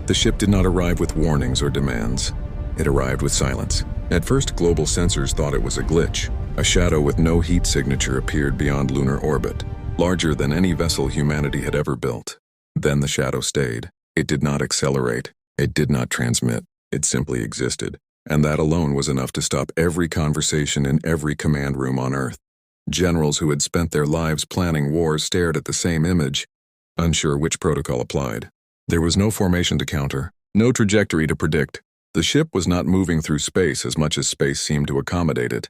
The ship did not arrive with warnings or demands. It arrived with silence. At first, global sensors thought it was a glitch. A shadow with no heat signature appeared beyond lunar orbit, larger than any vessel humanity had ever built. Then the shadow stayed. It did not accelerate. It did not transmit. It simply existed. And that alone was enough to stop every conversation in every command room on Earth. Generals who had spent their lives planning wars stared at the same image, unsure which protocol applied. There was no formation to counter, no trajectory to predict. The ship was not moving through space as much as space seemed to accommodate it.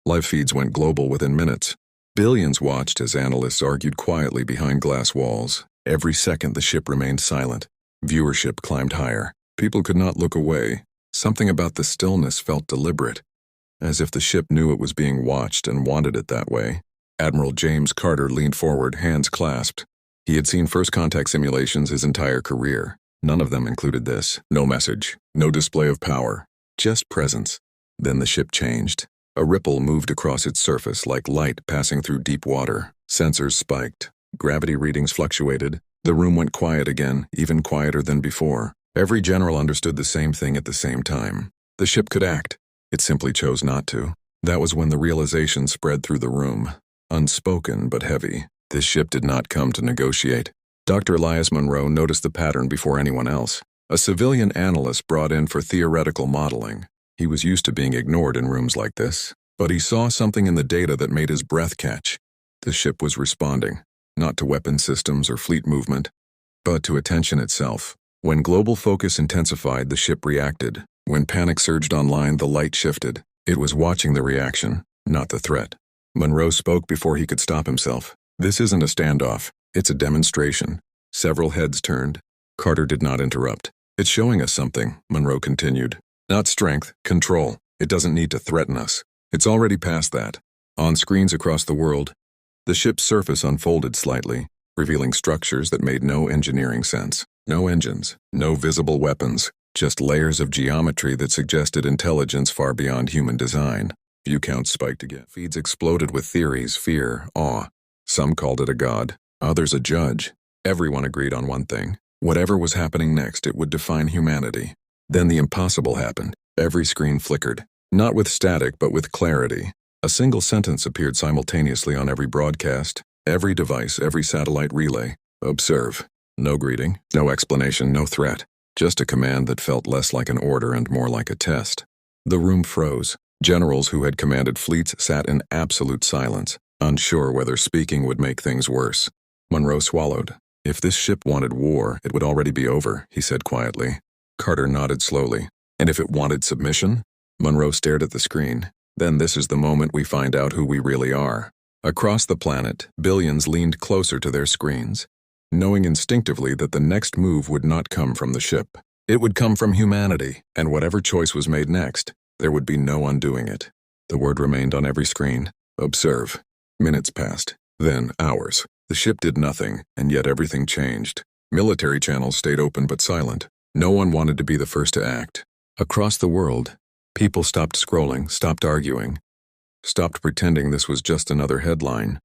Live feeds went global within minutes. Billions watched as analysts argued quietly behind glass walls. Every second the ship remained silent. Viewership climbed higher. People could not look away. Something about the stillness felt deliberate, as if the ship knew it was being watched and wanted it that way. Admiral James Carter leaned forward, hands clasped. He had seen first contact simulations his entire career. None of them included this. No message, no display of power, just presence. Then the ship changed. A ripple moved across its surface like light passing through deep water. Sensors spiked. Gravity readings fluctuated. The room went quiet again, even quieter than before. Every general understood the same thing at the same time. The ship could act. It simply chose not to. That was when the realization spread through the room. Unspoken but heavy. This ship did not come to negotiate. Dr. Elias Monroe noticed the pattern before anyone else. A civilian analyst brought in for theoretical modeling. He was used to being ignored in rooms like this. But he saw something in the data that made his breath catch. The ship was responding, not to weapon systems or fleet movement, but to attention itself. When global focus intensified, the ship reacted. When panic surged online, the light shifted. It was watching the reaction, not the threat. Monroe spoke before he could stop himself. This isn't a standoff. It's a demonstration. Several heads turned. Carter did not interrupt. It's showing us something, Monroe continued. Not strength, control. It doesn't need to threaten us. It's already past that. On screens across the world, the ship's surface unfolded slightly, revealing structures that made no engineering sense. No engines, no visible weapons, just layers of geometry that suggested intelligence far beyond human design. View counts spiked again. Feeds exploded with theories, fear, awe. Some called it a god, others a judge. Everyone agreed on one thing. Whatever was happening next, it would define humanity. Then the impossible happened. Every screen flickered, not with static but with clarity. A single sentence appeared simultaneously on every broadcast, every device, every satellite relay. Observe. No greeting, no explanation, no threat. Just a command that felt less like an order and more like a test. The room froze. Generals who had commanded fleets sat in absolute silence, unsure whether speaking would make things worse. Monroe swallowed. If this ship wanted war, it would already be over, he said quietly. Carter nodded slowly. And if it wanted submission? Monroe stared at the screen. Then this is the moment we find out who we really are. Across the planet, billions leaned closer to their screens, knowing instinctively that the next move would not come from the ship. It would come from humanity, and whatever choice was made next, there would be no undoing it. The word remained on every screen. Observe. Minutes passed, then hours. The ship did nothing, and yet everything changed. Military channels stayed open but silent. No one wanted to be the first to act. Across the world, people stopped scrolling, stopped arguing, stopped pretending this was just another headline.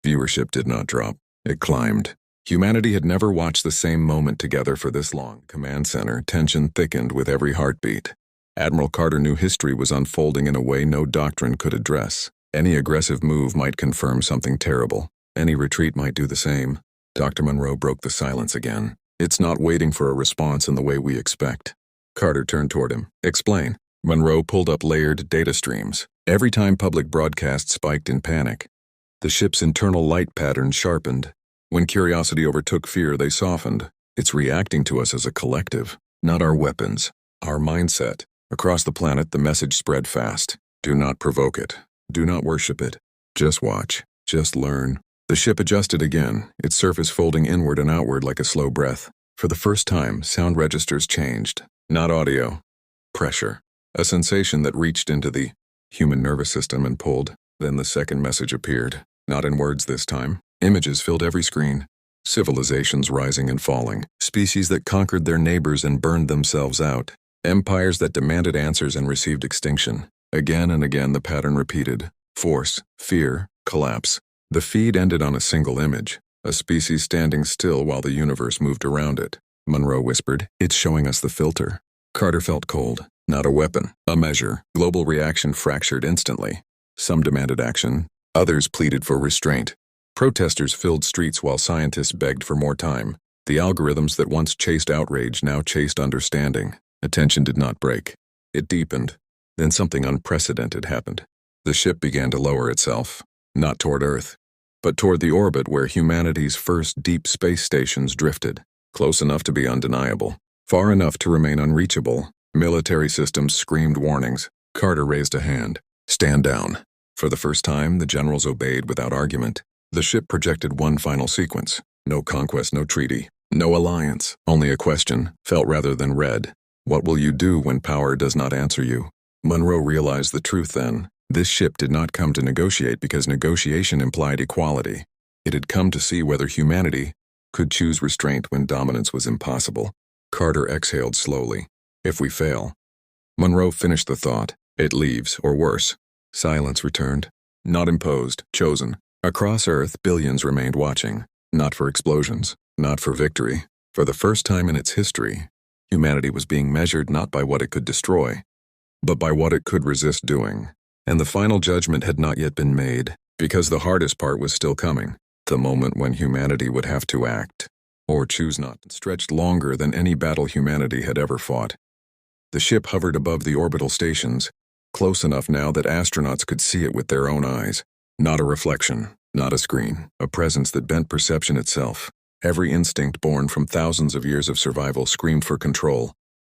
Viewership did not drop. It climbed. Humanity had never watched the same moment together for this long. Command center, tension thickened with every heartbeat. Admiral Carter knew history was unfolding in a way no doctrine could address. Any aggressive move might confirm something terrible. Any retreat might do the same. Dr. Monroe broke the silence again. It's not waiting for a response in the way we expect. Carter turned toward him. Explain. Monroe pulled up layered data streams. Every time public broadcasts spiked in panic, the ship's internal light patterns sharpened. When curiosity overtook fear, they softened. It's reacting to us as a collective, not our weapons, our mindset. Across the planet, the message spread fast. Do not provoke it. Do not worship it. Just watch. Just learn. The ship adjusted again, its surface folding inward and outward like a slow breath. For the first time, sound registers changed. Not audio. Pressure. A sensation that reached into the human nervous system and pulled. Then the second message appeared. Not in words this time. Images filled every screen. Civilizations rising and falling. Species that conquered their neighbors and burned themselves out. Empires that demanded answers and received extinction. Again and again the pattern repeated. Force, fear, collapse. The feed ended on a single image. A species standing still while the universe moved around it. Monroe whispered. "It's showing us the filter." Carter felt cold. Not a weapon, a measure. Global reaction fractured instantly. Some demanded action. Others pleaded for restraint. Protesters filled streets while scientists begged for more time. The algorithms that once chased outrage now chased understanding. Attention did not break. It deepened. Then something unprecedented happened. The ship began to lower itself, not toward Earth, but toward the orbit where humanity's first deep space stations drifted, close enough to be undeniable, far enough to remain unreachable. Military systems screamed warnings. Carter raised a hand. "Stand down." For the first time, the generals obeyed without argument. The ship projected one final sequence. No conquest, no treaty, no alliance, only a question, felt rather than read. What will you do when power does not answer you? Monroe realized the truth then. This ship did not come to negotiate because negotiation implied equality. It had come to see whether humanity could choose restraint when dominance was impossible. Carter exhaled slowly. "If we fail." Monroe finished the thought. "It leaves, or worse." Silence returned. Not imposed, chosen. Across Earth, billions remained watching. Not for explosions, not for victory. For the first time in its history, humanity was being measured not by what it could destroy, but by what it could resist doing. And the final judgment had not yet been made, because the hardest part was still coming. The moment when humanity would have to act, or choose not, stretched longer than any battle humanity had ever fought. The ship hovered above the orbital stations, close enough now that astronauts could see it with their own eyes. Not a reflection, not a screen, a presence that bent perception itself. Every instinct born from thousands of years of survival screamed for control,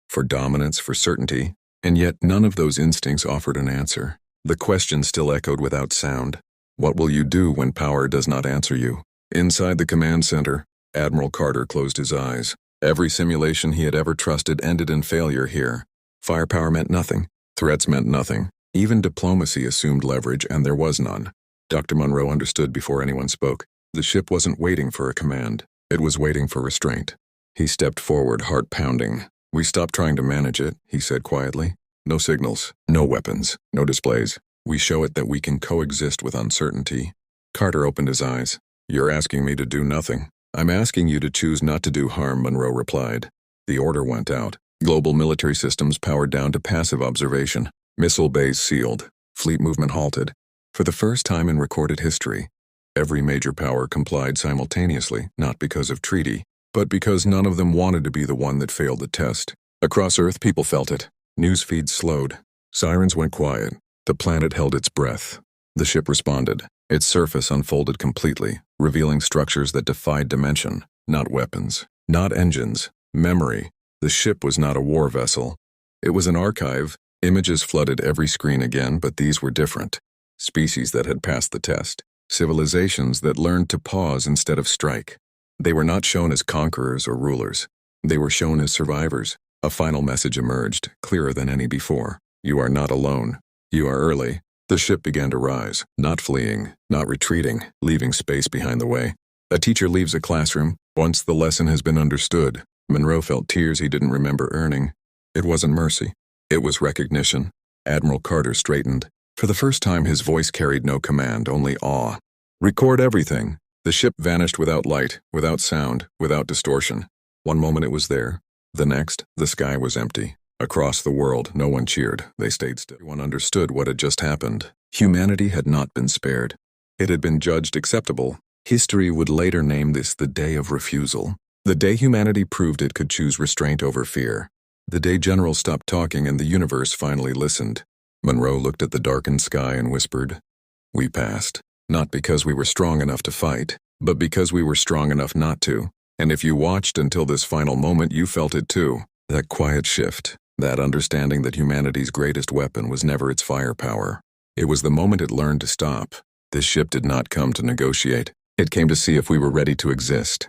for dominance, for certainty, and yet none of those instincts offered an answer. The question still echoed without sound. What will you do when power does not answer you? Inside the command center, Admiral Carter closed his eyes. Every simulation he had ever trusted ended in failure here. Firepower meant nothing. Threats meant nothing. Even diplomacy assumed leverage, and there was none. Dr. Monroe understood before anyone spoke. The ship wasn't waiting for a command. It was waiting for restraint. He stepped forward, heart pounding. "We stopped trying to manage it," he said quietly. "No signals, no weapons, no displays. We show it that we can coexist with uncertainty." Carter opened his eyes. "You're asking me to do nothing." "I'm asking you to choose not to do harm," Monroe replied. The order went out. Global military systems powered down to passive observation. Missile bays sealed. Fleet movement halted. For the first time in recorded history, every major power complied simultaneously, not because of treaty, but because none of them wanted to be the one that failed the test. Across Earth, people felt it. News feeds slowed. Sirens went quiet. The planet held its breath. The ship responded. Its surface unfolded completely, revealing structures that defied dimension. Not weapons, not engines, memory. The ship was not a war vessel. It was an archive. Images flooded every screen again, but these were different. Species that had passed the test. Civilizations that learned to pause instead of strike. They were not shown as conquerors or rulers. They were shown as survivors. A final message emerged, clearer than any before. You are not alone. You are early. The ship began to rise, not fleeing, not retreating, leaving space behind the way. A teacher leaves a classroom once the lesson has been understood. Monroe felt tears he didn't remember earning. It wasn't mercy. It was recognition. Admiral Carter straightened. For the first time, his voice carried no command, only awe. "Record everything." The ship vanished without light, without sound, without distortion. One moment it was there. The next, the sky was empty. Across the world, no one cheered. They stayed still. Everyone understood what had just happened. Humanity had not been spared. It had been judged acceptable. History would later name this the day of refusal. The day humanity proved it could choose restraint over fear. The day generals stopped talking and the universe finally listened. Monroe looked at the darkened sky and whispered, "We passed. Not because we were strong enough to fight, but because we were strong enough not to. And if you watched until this final moment, you felt it too. That quiet shift, that understanding that humanity's greatest weapon was never its firepower. It was the moment it learned to stop. This ship did not come to negotiate. It came to see if we were ready to exist.